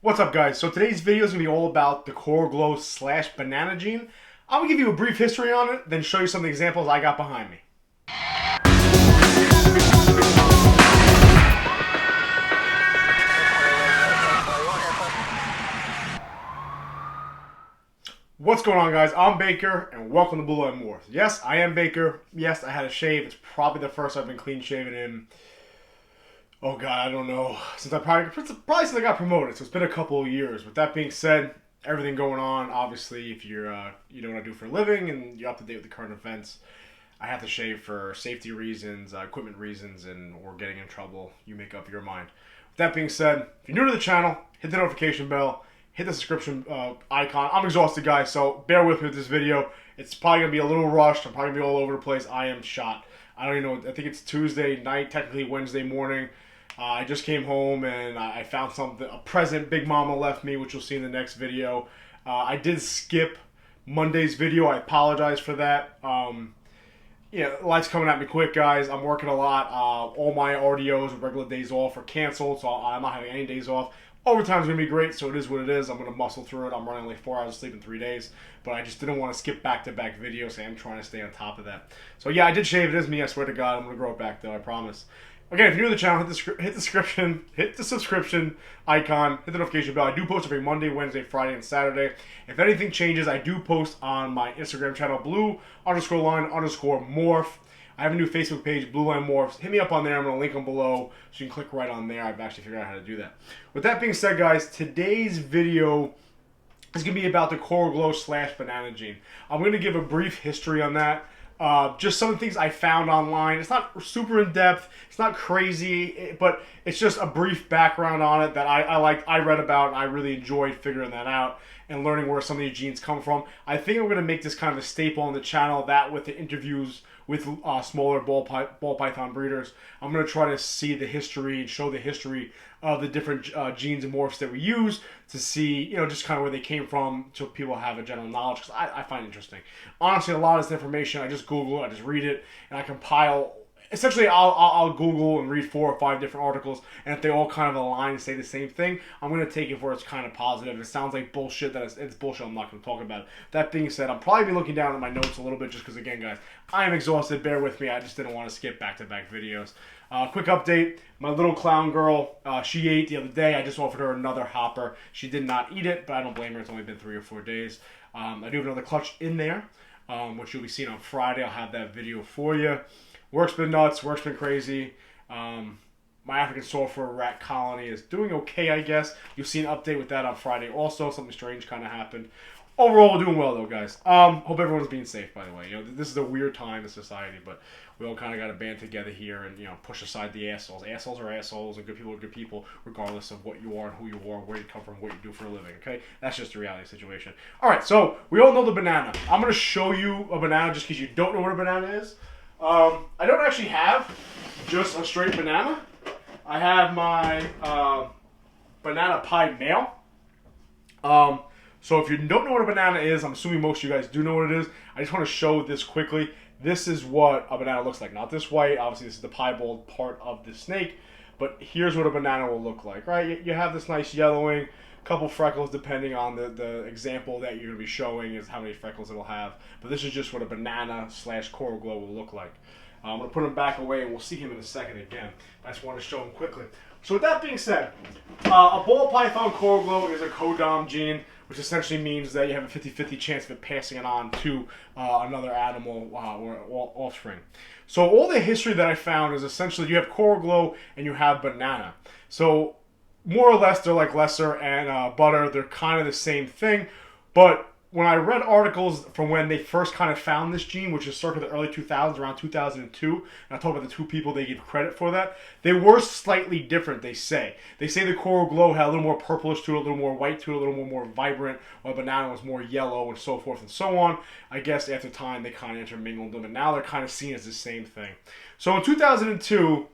What's up, guys? So today's video is going to be all about the coral glow slash banana gene. I'm going to give you a brief history on it, then show you some of the examples I got behind me. What's going on, guys? I'm Baker, and welcome to Blue Line Morphs. Yes, I am Baker. Yes, I had a shave. It's probably the first I've been clean shaven in, oh god, I don't know, since probably since I got promoted, so it's been a couple of years. With that being said, everything going on, obviously, if you're, you know what I do for a living and you're up to date with the current events, I have to shave for safety reasons, equipment reasons, and we're getting in trouble. You make up your mind. With that being said, if you're new to the channel, hit the notification bell, hit the subscription icon. I'm exhausted, guys, so bear with me with this video. It's probably going to be a little rushed. I'm probably going to be all over the place. I am shot. I don't even know. I think it's Tuesday night, technically Wednesday morning. I just came home and I found something, a present Big Mama left me, which you'll see in the next video. I did skip Monday's video. I apologize for that. Yeah, life's coming at me quick, guys. I'm working a lot. All my RDOs, regular days off, are canceled, so I'm not having any days off. Overtime's going to be great, so it is what it is. I'm going to muscle through it. I'm running like 4 hours of sleep in 3 days, but I just didn't want to skip back-to-back videos, so I'm trying to stay on top of that. So yeah, I did shave. It is me, I swear to God. I'm going to grow it back, though, I promise. Again, if you're new to the channel, hit the subscription icon, hit the notification bell. I do post every Monday, Wednesday, Friday, and Saturday. If anything changes, I do post on my Instagram channel, blue_line_morph. I have a new Facebook page, Blue Line Morphs. Hit me up on there. I'm going to link them below, so you can click right on there. I've actually figured out how to do that. With that being said, guys, today's video is going to be about the coral glow slash banana gene. I'm going to give a brief history on that. Just some of the things I found online. It's not super in-depth. It's not crazy, but it's just a brief background on it that I read about, and I really enjoyed figuring that out and learning where some of these genes come from. I think I'm going to make this kind of a staple on the channel, that with the interviews with smaller ball python breeders. I'm going to try to see the history and show the history of the different genes and morphs that we use to see, you know, just kind of where they came from, so people have a general knowledge, because I find it interesting. Honestly, a lot of this information, I just Google it, I just read it, and I compile. Essentially, I'll Google and read 4 or 5 different articles, and if they all kind of align and say the same thing, I'm going to take it where it's kind of positive. If it sounds like bullshit, it's bullshit, I'm not going to talk about it. That being said, I'll probably be looking down at my notes a little bit, just because, again, guys, I am exhausted. Bear with me. I just didn't want to skip back-to-back videos. Quick update. My little clown girl, she ate the other day. I just offered her another hopper. She did not eat it, but I don't blame her. It's only been 3 or 4 days. I do have another clutch in there, which you'll be seeing on Friday. I'll have that video for you. Work's been nuts. Work's been crazy. My African sulfur rat colony is doing okay, I guess. You'll see an update with that on Friday. Also, something strange kind of happened. Overall, we're doing well, though, guys. Hope everyone's being safe, by the way. You know, this is a weird time in society, but we all kind of got to band together here and, you know, push aside the assholes. Assholes are assholes, and good people are good people, regardless of what you are and who you are, where you come from, what you do for a living, okay? That's just the reality situation. All right, so we all know the banana. I'm going to show you a banana just because you don't know what a banana is. I don't actually have just a straight banana. I have my banana pie male. So if you don't know what a banana is, I'm assuming most of you guys do know what it is. I just want to show this quickly. This is what a banana looks like. Not this white. Obviously, this is the piebald part of the snake. But here's what a banana will look like, right? You have this nice yellowing, couple freckles depending on the example that you're going to be showing is how many freckles it'll have. But this is just what a banana slash coral glow will look like. I'm going to put him back away, and we'll see him in a second again. I just want to show him quickly. So with that being said, a ball python coral glow is a codom gene, which essentially means that you have a 50-50 chance of it passing it on to another animal or offspring. So all the history that I found is essentially you have coral glow and you have banana. So more or less, they're like lesser and butter. They're kind of the same thing. But when I read articles from when they first kind of found this gene, which is circa the early 2000s, around 2002, and I talk about the 2 people they give credit for that, they were slightly different, they say. They say the coral glow had a little more purplish to it, a little more white to it, a little more vibrant, while banana was more yellow and so forth and so on. I guess after time, they kind of intermingled them, and now they're kind of seen as the same thing. So in 2002,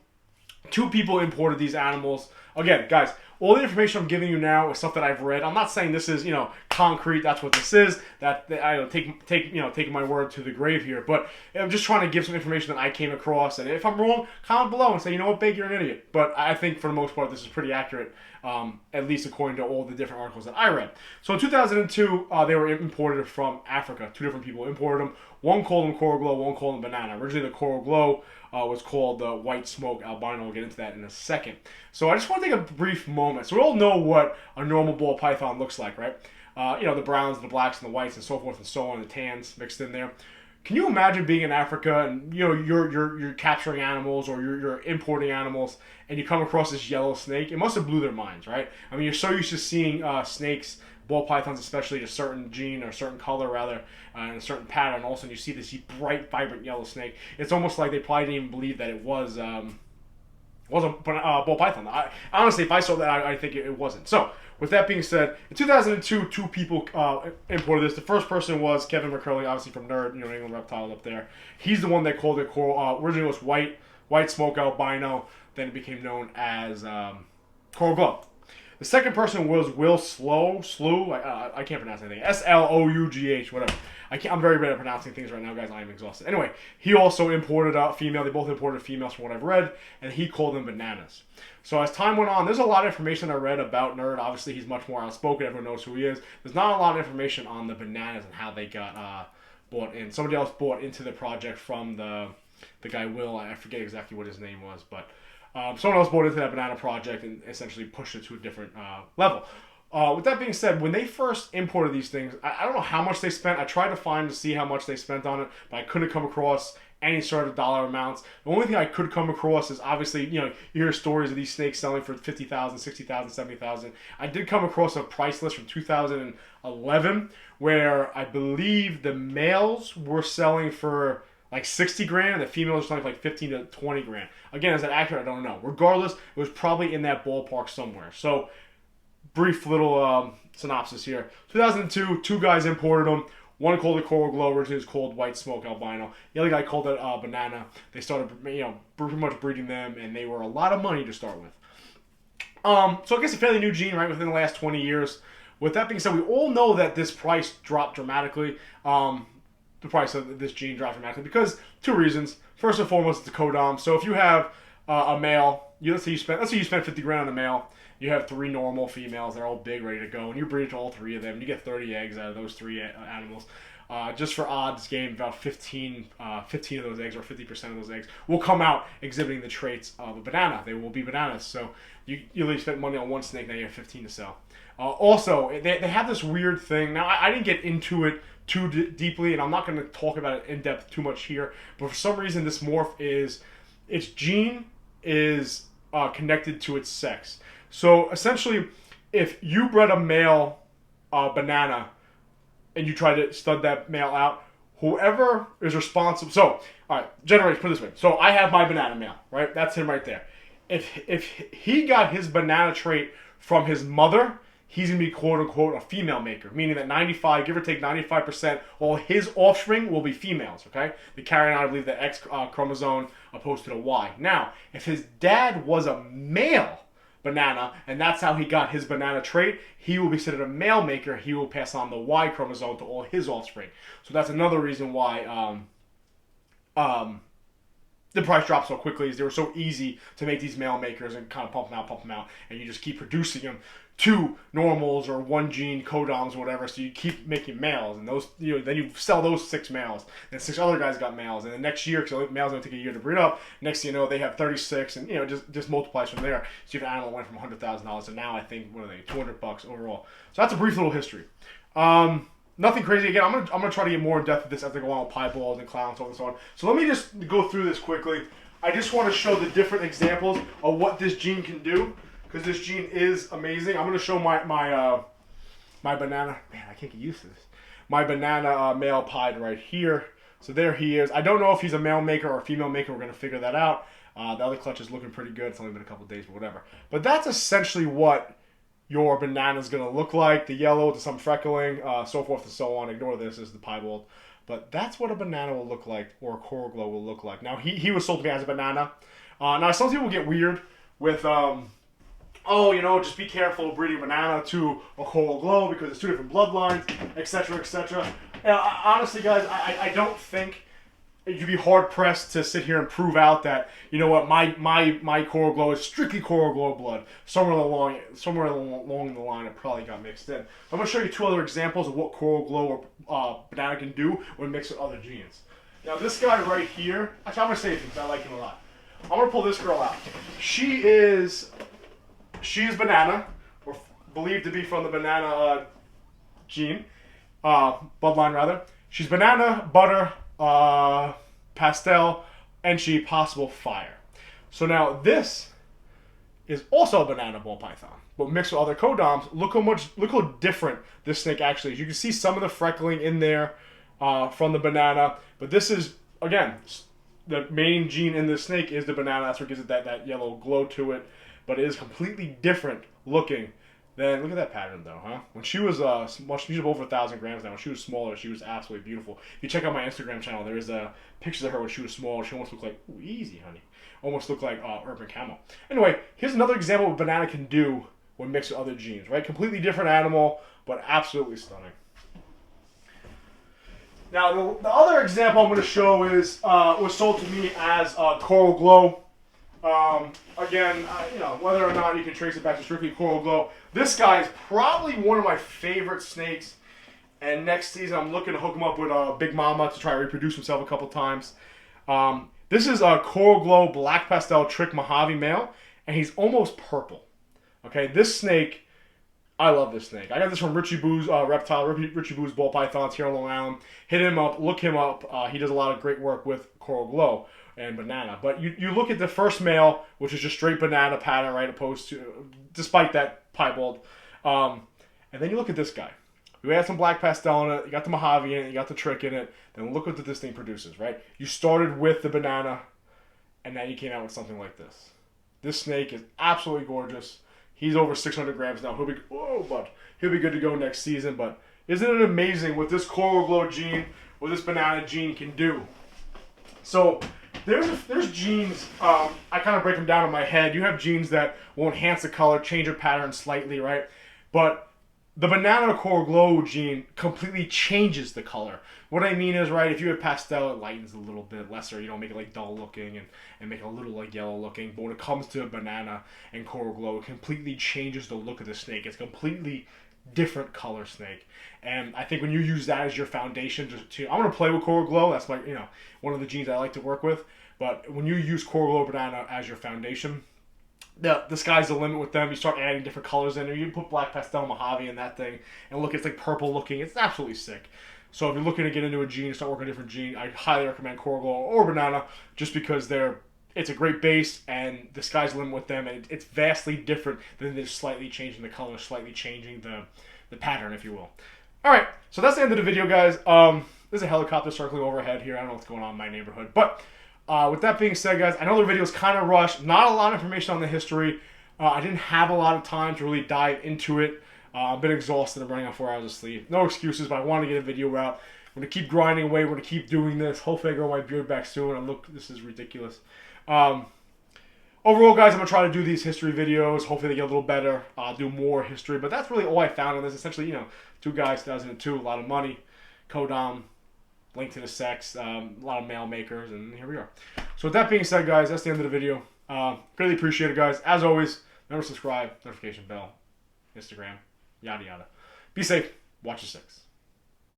2 people imported these animals. Again, guys, all the information I'm giving you now is stuff that I've read. I'm not saying this is, you know, concrete. That's what this is. That I don't taking my word to the grave here. But I'm just trying to give some information that I came across. And if I'm wrong, comment below and say, you know what, Big, you're an idiot. But I think for the most part, this is pretty accurate. at least according to all the different articles that I read. So in 2002, they were imported from Africa. Two different people imported them. One called them coral glow, one called them banana. Originally, the coral glow was called the white smoke albino. We'll get into that in a second. So I just want to take a brief moment. So we all know what a normal ball python looks like, right? You know, the browns, the blacks, and the whites, and so forth and so on, the tans mixed in there. Can you imagine being in Africa and you know you're capturing animals or you're importing animals and you come across this yellow snake? It must have blew their minds, right? I mean, you're so used to seeing snakes, ball pythons especially, a certain gene or a certain color rather, and a certain pattern. All of a sudden you see this bright, vibrant yellow snake. It's almost like they probably didn't even believe that it was a ball python. Honestly, if I saw that, I think it wasn't. So, with that being said, in 2002, two people imported this. The first person was Kevin McCurley, obviously from Nerd, New England Reptiles up there. He's the one that called it coral. Originally it was white smoke albino. Then it became known as coral glow. The second person was Will Slew. I can't pronounce anything. Slough, whatever. I'm very bad at pronouncing things right now, guys. I am exhausted. Anyway, he also imported a female. They both imported females from what I've read, and he called them bananas. So as time went on, there's a lot of information I read about Nerd. Obviously, he's much more outspoken. Everyone knows who he is. There's not a lot of information on the bananas and how they got bought in. Somebody else bought into the project from the guy Will. I forget exactly what his name was, but someone else bought into that banana project and essentially pushed it to a different level. With that being said, when they first imported these things, I don't know how much they spent. I tried to see how much they spent on it, but I couldn't come across any sort of dollar amounts. The only thing I could come across is obviously, you know, you hear stories of these snakes selling for $50,000, $60,000, $70,000. I did come across a price list from 2011 where I believe the males were selling for like 60 grand and the females were selling for like 15 to 20 grand. Again, is that accurate? I don't know. Regardless, it was probably in that ballpark somewhere. So, brief little synopsis here. 2002, two guys imported them. One called it coral glow, originally it was called white smoke albino. The other guy called it banana. They started, you know, pretty much breeding them, and they were a lot of money to start with. So I guess a fairly new gene, right, within the last 20 years. With that being said, we all know that this price dropped dramatically. The price of this gene dropped dramatically because two reasons. First and foremost, it's the codom. So if you have a male, let's say you spent 50 grand on a male. You have 3 normal females. They're all big, ready to go. And you breed to all 3 of them. You get 30 eggs out of those 3 animals. Just for odds game, about 15 of those eggs, or 50% of those eggs, will come out exhibiting the traits of a banana. They will be bananas. So you really spent money on one snake, now you have 15 to sell. Also, they have this weird thing. Now, I didn't get into it too deeply, and I'm not going to talk about it in depth too much here. But for some reason, this morph its gene is connected to its sex. So essentially, if you bred a male banana and you try to stud that male out, whoever is responsible. So, all right, generation, put it this way. So I have my banana male, right? That's him right there. If he got his banana trait from his mother, he's going to be quote unquote a female maker, meaning that 95, give or take 95%, all his offspring will be females, okay? They carry on, I believe, the X chromosome opposed to the Y. Now, if his dad was a male banana, and that's how he got his banana trait, he will be considered a male maker. He will pass on the Y chromosome to all his offspring. So that's another reason why the price dropped so quickly, is they were so easy to make these male makers and kind of pump them out, and you just keep producing them. 2 normals or 1 gene codoms or whatever, so you keep making males, and those, you know, then you sell those 6 males, and 6 other guys got males, and the next year, because males only take a year to breed up, next thing you know, they have 36, and you know, just multiplies from there. So if an animal went from $100,000 to now, I think, what are they, $200 overall. So that's a brief little history. Nothing crazy. Again, I'm gonna try to get more in depth with this as I go on with pieballs and clowns and so on. So let me just go through this quickly. I just want to show the different examples of what this gene can do, because this gene is amazing. I'm going to show my banana. Man, I can't get used to this. My banana male pied right here. So there he is. I don't know if he's a male maker or a female maker. We're going to figure that out. The other clutch is looking pretty good. It's only been a couple days, but whatever. But that's essentially what your banana is going to look like. The yellow to some freckling, so forth and so on. Ignore this is the piebald. But that's what a banana will look like, or a coral glow will look like. Now, he was sold to me as a banana. Now, some people get weird with, oh, you know, just be careful of breeding banana to a coral glow because it's 2 different bloodlines, etc., etc. Honestly, guys, I don't think you'd be hard pressed to sit here and prove out that, you know what, my Coral Glow is strictly Coral Glow blood. Somewhere along the line it probably got mixed in. I'm gonna show you 2 other examples of what Coral Glow or banana can do when mixed with other genes. Now this guy right here, actually I'm gonna say it because I like him a lot. I'm gonna pull this girl out. She's banana, or believed to be from the banana gene, bloodline rather. She's banana, butter, pastel, and she possible fire. So now this is also a banana ball python, but mixed with other codoms. Look how different this snake actually is. You can see some of the freckling in there from the banana, but this is, again, the main gene in this snake is the banana. That's what gives it that yellow glow to it, but it is completely different looking. Then look at that pattern though, huh? When she was she's over 1,000 grams now. When she was smaller, she was absolutely beautiful. If you check out my Instagram channel, there is pictures of her when she was small. She almost looked like, ooh, easy, honey. Almost looked like urban camel. Anyway, here's another example of what banana can do when mixed with other genes, right? Completely different animal, but absolutely stunning. Now, the other example I'm going to show is was sold to me as Coral Glow. Again, you know, whether or not you can trace it back to strictly Coral Glow. This guy is probably one of my favorite snakes, and next season I'm looking to hook him up with Big Mama to try to reproduce himself a couple times. This is a Coral Glow Black Pastel Trick Mojave male, and he's almost purple. Okay, this snake, I love this snake. I got this from Richie Boo's Richie Boo's Ball Pythons here on Long Island. Hit him up, look him up. He does a lot of great work with Coral Glow and banana. But you look at the first male, which is just straight banana pattern, right, opposed to, despite that piebald. And then you look at this guy. We had some black pastel in it, you got the Mojave in it, you got the trick in it, then look what this thing produces, right? You started with the banana, and now you came out with something like this. This snake is absolutely gorgeous. He's over 600 grams now. He'll be good to go next season. But isn't it amazing what this Coral Glow gene, what this banana gene can do? So there's genes, I kind of break them down in my head. You have genes that will enhance the color, change your pattern slightly, right? But the banana Coral Glow gene completely changes the color. What I mean is, right, if you have pastel, it lightens a little bit lesser, you know, make it like dull looking and make it a little like yellow looking. But when it comes to banana and Coral Glow, it completely changes the look of the snake. It's a completely different color snake. And I think when you use that as your foundation I'm going to play with Coral Glow. That's like, you know, one of the genes I like to work with. But when you use Coral Glow banana as your foundation, the sky's the limit with them. You start adding different colors in there. You put black pastel Mojave in that thing and look, it's like purple looking. It's absolutely sick. So if you're looking to get into a gene, start working a different gene, I highly recommend Coral Glow or banana, just because it's a great base and the sky's the limit with them, and it's vastly different than just slightly changing the color, slightly changing the pattern, if you will. All right, so that's the end of the video, guys. There's a helicopter circling overhead here. I don't know what's going on in my neighborhood, but with that being said, guys, I know the video is kind of rushed. Not a lot of information on the history. I didn't have a lot of time to really dive into it. I've been exhausted. I'm running on 4 hours of sleep. No excuses, but I want to get a video out. I'm going to keep grinding away. We're going to keep doing this. Hopefully I grow my beard back soon. And look, this is ridiculous. Overall, guys, I'm going to try to do these history videos. Hopefully they get a little better. I'll do more history. But that's really all I found in this. Essentially, you know, 2 guys, 2002, a lot of money. Codom, link to the sex, a lot of mail makers, and here we are. So with that being said, guys, that's the end of the video. Greatly appreciate it, guys. As always, remember to subscribe, notification bell, Instagram, yada yada. Be safe. Watch your six.